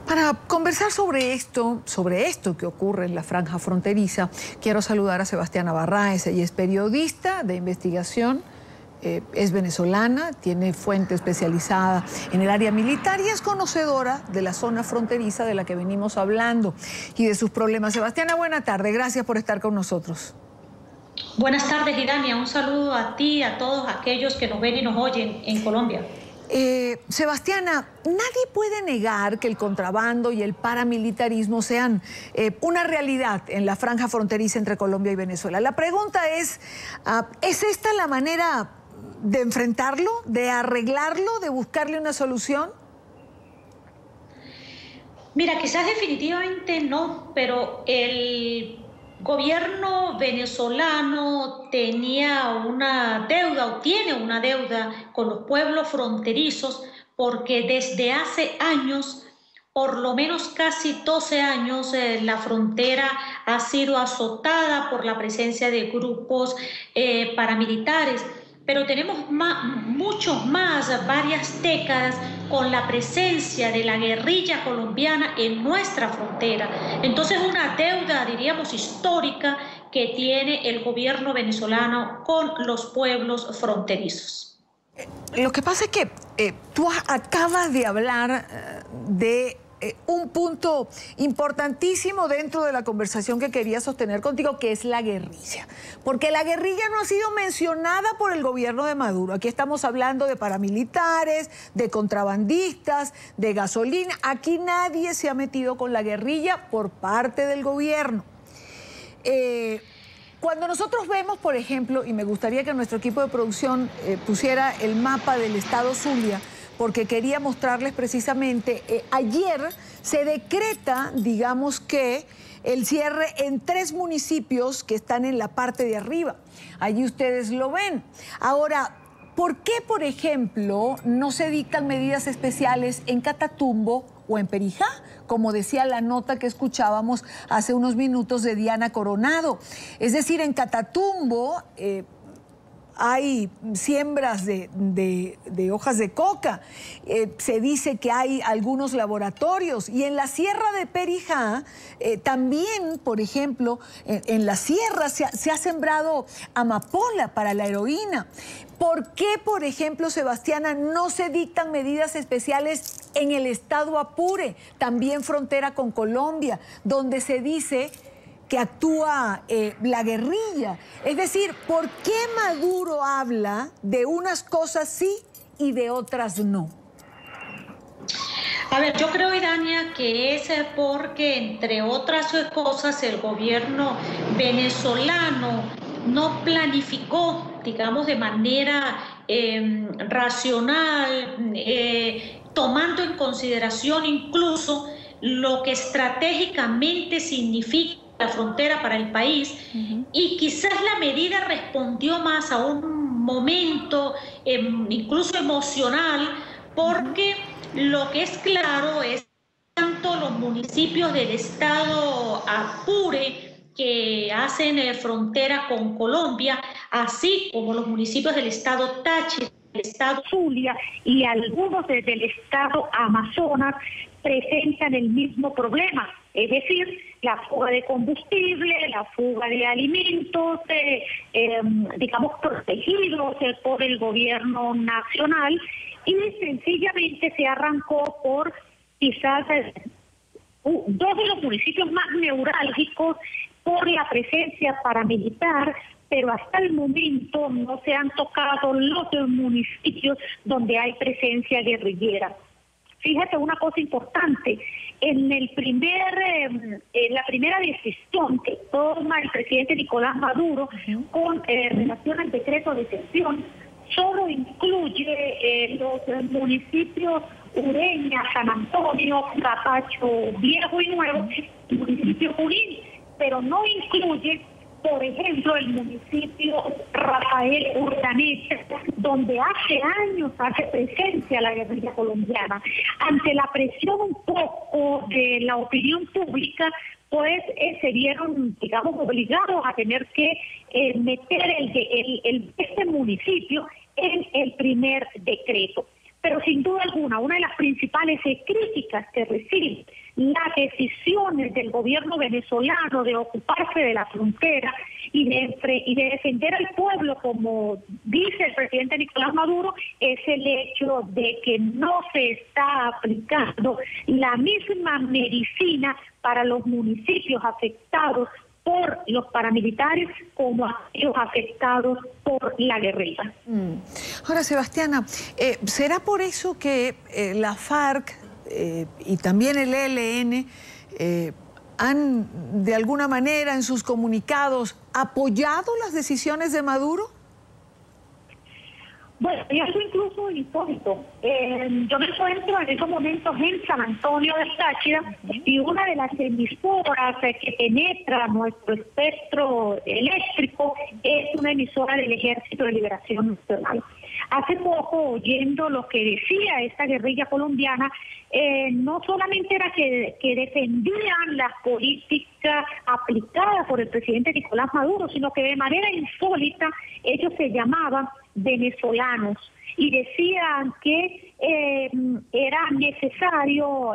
Para conversar sobre esto que ocurre en la franja fronteriza, quiero saludar a Sebastiana Barraez. Ella es periodista de investigación, es venezolana, tiene fuente especializada en el área militar y es conocedora de la zona fronteriza de la que venimos hablando y de sus problemas. Sebastiana, buena tarde, gracias por estar con nosotros. Buenas tardes, Idania. Un saludo a ti y a todos aquellos que nos ven y nos oyen en Colombia. Sebastiana, nadie puede negar que el contrabando y el paramilitarismo sean una realidad en la franja fronteriza entre Colombia y Venezuela. La pregunta ¿es esta la manera de enfrentarlo, de arreglarlo, de buscarle una solución? Mira, quizás definitivamente no, pero el gobierno venezolano tenía una deuda o tiene una deuda con los pueblos fronterizos porque desde hace años, por lo menos casi 12 años, la frontera ha sido azotada por la presencia de grupos paramilitares. Pero tenemos muchos más, varias décadas, con la presencia de la guerrilla colombiana en nuestra frontera. Entonces, una deuda, diríamos, histórica que tiene el gobierno venezolano con los pueblos fronterizos. Lo que pasa es que tú acabas de hablar de un punto importantísimo dentro de la conversación que quería sostener contigo, que es la guerrilla. Porque la guerrilla no ha sido mencionada por el gobierno de Maduro. Aquí estamos hablando de paramilitares, de contrabandistas, de gasolina. Aquí nadie se ha metido con la guerrilla por parte del gobierno. Cuando nosotros vemos, por ejemplo, y me gustaría que nuestro equipo de producción pusiera el mapa del estado Zulia, porque quería mostrarles precisamente, ayer se decreta, digamos que, el cierre en 3 municipios que están en la parte de arriba. Allí ustedes lo ven. Ahora, ¿por qué, por ejemplo, no se dictan medidas especiales en Catatumbo o en Perijá, como decía la nota que escuchábamos hace unos minutos de Diana Coronado? Es decir, en Catatumbo hay siembras de hojas de coca, se dice que hay algunos laboratorios, y en la sierra de Perijá también, por ejemplo, en la sierra se ha sembrado amapola para la heroína. ¿Por qué, por ejemplo, Sebastiana, no se dictan medidas especiales en el estado Apure, también frontera con Colombia, donde se dice que actúa la guerrilla? Es decir, ¿por qué Maduro habla de unas cosas sí y de otras no? A ver, yo creo, Idania, que es porque, entre otras cosas, el gobierno venezolano no planificó, digamos, de manera racional, tomando en consideración incluso lo que estratégicamente significa la frontera para el país, y quizás la medida respondió más a un momento incluso emocional, porque lo que es claro es que tanto los municipios del estado Apure, que hacen frontera con Colombia, así como los municipios del estado Táchira, del estado Zulia y algunos del estado Amazonas, presentan el mismo problema, es decir, la fuga de combustible, la fuga de alimentos, digamos, protegidos por el gobierno nacional, y sencillamente se arrancó por quizás dos de los municipios más neurálgicos por la presencia paramilitar, pero hasta el momento no se han tocado los municipios donde hay presencia guerrillera. Fíjate una cosa importante, en la primera decisión que toma el presidente Nicolás Maduro con relación al decreto de excepción, solo incluye los municipios Ureña, San Antonio, Capacho Viejo y Nuevo, el municipio Junín, pero no incluye, por ejemplo, el municipio Rafael Urdaneta, donde hace años hace presencia la guerrilla colombiana. Ante la presión un poco de la opinión pública, pues se vieron, digamos, obligados a tener que meter este municipio en el primer decreto. Pero sin duda alguna, una de las principales críticas que recibe las decisiones del gobierno venezolano de ocuparse de la frontera y de defender al pueblo, como dice el presidente Nicolás Maduro, es el hecho de que no se está aplicando la misma medicina para los municipios afectados por los paramilitares como aquellos afectados por la guerrilla. Ahora, Sebastiana, ¿será por eso que la FARC y también el ELN han, de alguna manera, en sus comunicados, apoyado las decisiones de Maduro? Bueno, y algo incluso insólito. Yo me encuentro en estos momentos en San Antonio del Táchira y una de las emisoras que penetra nuestro espectro eléctrico es una emisora del Ejército de Liberación Nacional. Hace poco, oyendo lo que decía esta guerrilla colombiana, no solamente era que defendían las políticas aplicadas por el presidente Nicolás Maduro, sino que de manera insólita ellos se llamaban venezolanos y decían que era necesario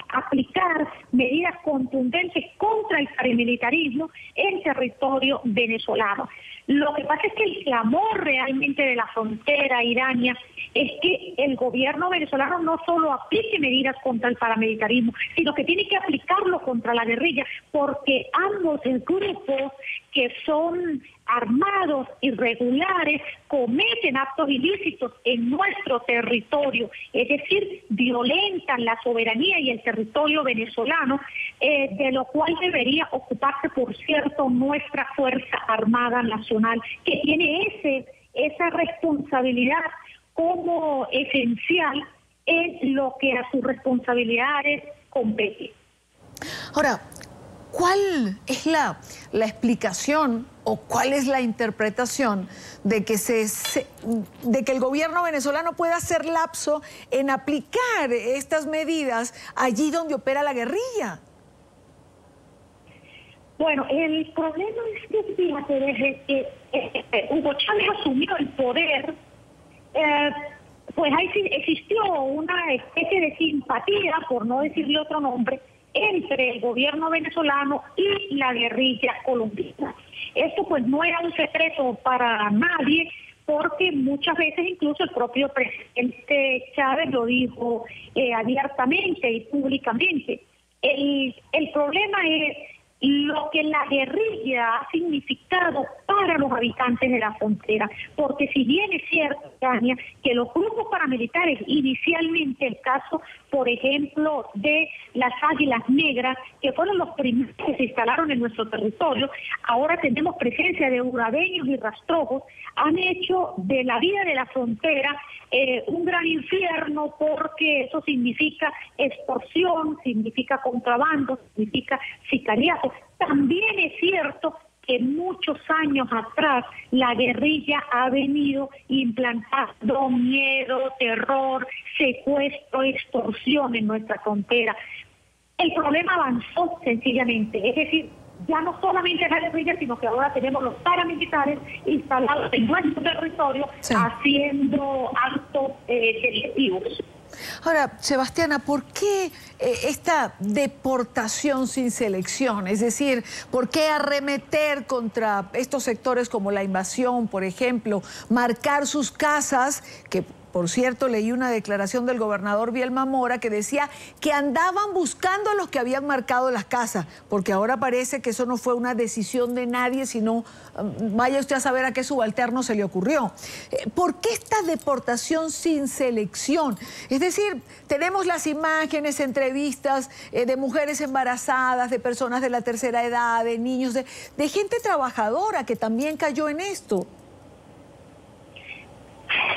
aplicar medidas contundentes contra el paramilitarismo en territorio venezolano. Lo que pasa es que el clamor realmente de la frontera iraní es que el gobierno venezolano no solo aplique medidas contra el paramilitarismo, sino que tiene que aplicarlo contra la guerrilla, porque ambos grupos que son armados irregulares cometen actos ilícitos en nuestro territorio, es decir, violentan la soberanía y el territorio venezolano, de lo cual debería ocuparse, por cierto, nuestra Fuerza Armada Nacional, que tiene esa responsabilidad como esencial en lo que a sus responsabilidades compete. Ahora, ¿cuál es la explicación o cuál es la interpretación de que el gobierno venezolano pueda hacer lapso en aplicar estas medidas allí donde opera la guerrilla? Bueno, el problema es que, fíjate, desde que Hugo Chávez asumió el poder, pues ahí existió una especie de simpatía, por no decirle otro nombre, entre el gobierno venezolano y la guerrilla colombiana. Esto pues no era un secreto para nadie, porque muchas veces incluso el propio presidente Chávez lo dijo abiertamente y públicamente. El problema es lo que la guerrilla ha significado para los habitantes de la frontera, porque si bien es cierto, Tania, que los grupos paramilitares, inicialmente el caso, por ejemplo, de las Águilas Negras, que fueron los primeros que se instalaron en nuestro territorio, ahora tenemos presencia de urabeños y rastrojos, han hecho de la vida de la frontera un gran infierno, porque eso significa extorsión, significa contrabando, significa sicariato. También es cierto que muchos años atrás la guerrilla ha venido implantando miedo, terror, secuestro, extorsión en nuestra frontera. El problema avanzó sencillamente, es decir, ya no solamente es la guerrilla, sino que ahora tenemos los paramilitares instalados en nuestro territorio, sí, haciendo actos delictivos. Ahora, Sebastiana, ¿por qué esta deportación sin selección? Es decir, ¿por qué arremeter contra estos sectores como la invasión, por ejemplo, marcar sus casas, que por cierto leí una declaración del gobernador Bielma Mora que decía que andaban buscando a los que habían marcado las casas, porque ahora parece que eso no fue una decisión de nadie, sino vaya usted a saber a qué subalterno se le ocurrió. ¿Por qué esta deportación sin selección? Es decir, tenemos las imágenes, entrevistas de mujeres embarazadas, de personas de la tercera edad, de niños, de gente trabajadora que también cayó en esto.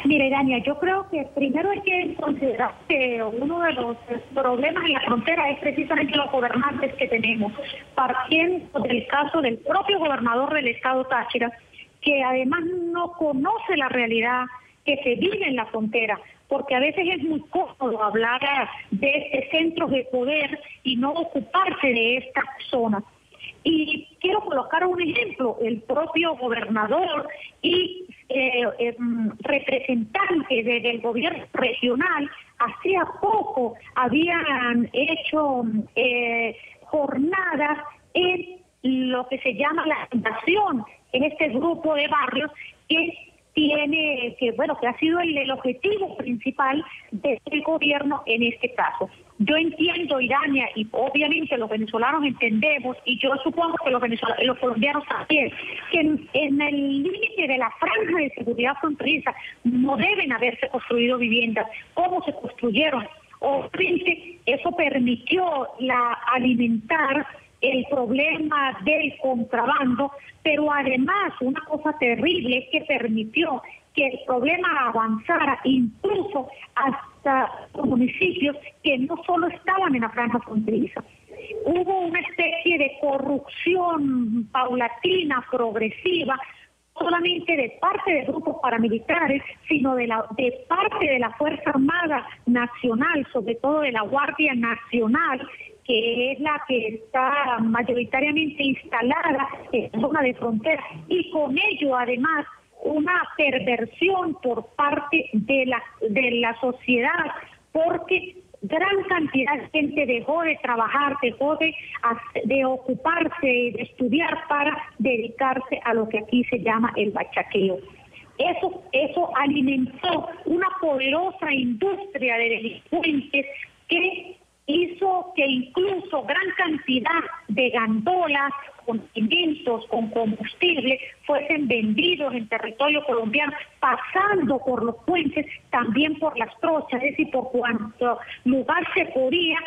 Mire, Dania, yo creo que primero hay que considerar que uno de los problemas en la frontera es precisamente los gobernantes que tenemos, partiendo del caso del propio gobernador del estado Táchira, que además no conoce la realidad que se vive en la frontera, porque a veces es muy cómodo hablar de centros de poder y no ocuparse de estas zonas. Y quiero colocar un ejemplo: el propio gobernador y representantes del gobierno regional hacía poco habían hecho jornadas en lo que se llama la fundación, en este grupo de barrios que ha sido el objetivo principal del gobierno en este caso. Yo entiendo, Irania, y obviamente los venezolanos entendemos, y yo supongo que los colombianos también, que en el límite de la franja de seguridad fronteriza no deben haberse construido viviendas. ¿Cómo se construyeron? Obviamente eso permitió alimentar el problema del contrabando, pero además una cosa terrible es que permitió que el problema avanzara incluso hasta municipios que no solo estaban en la franja fronteriza. Hubo una especie de corrupción paulatina, progresiva, solamente de parte de grupos paramilitares, sino de parte de la Fuerza Armada Nacional, sobre todo de la Guardia Nacional, que es la que está mayoritariamente instalada en la zona de frontera, y con ello además una perversión por parte de la sociedad, porque gran cantidad de gente dejó de trabajar, dejó de ocuparse, de estudiar para dedicarse a lo que aquí se llama el bachaqueo. Eso alimentó una poderosa industria de delincuentes que hizo que incluso gran cantidad de gandolas con alimentos, con combustible, fuesen vendidos en territorio colombiano, pasando por los puentes, también por las trochas, es decir, por cuanto lugar se podía,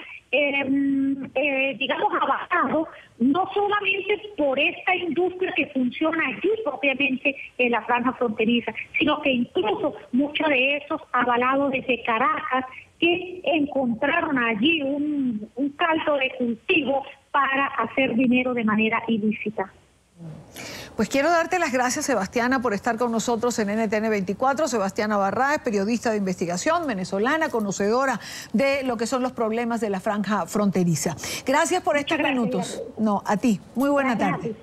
abarcado, no solamente por esta industria que funciona allí propiamente en la franja fronteriza, sino que incluso muchos de esos avalados desde Caracas, que encontraron allí un caldo de cultivo para hacer dinero de manera ilícita. Pues quiero darte las gracias, Sebastiana, por estar con nosotros en NTN 24. Sebastiana Barraez, periodista de investigación, venezolana, conocedora de lo que son los problemas de la franja fronteriza. Gracias por estos minutos. No, a ti. Muy buena tarde.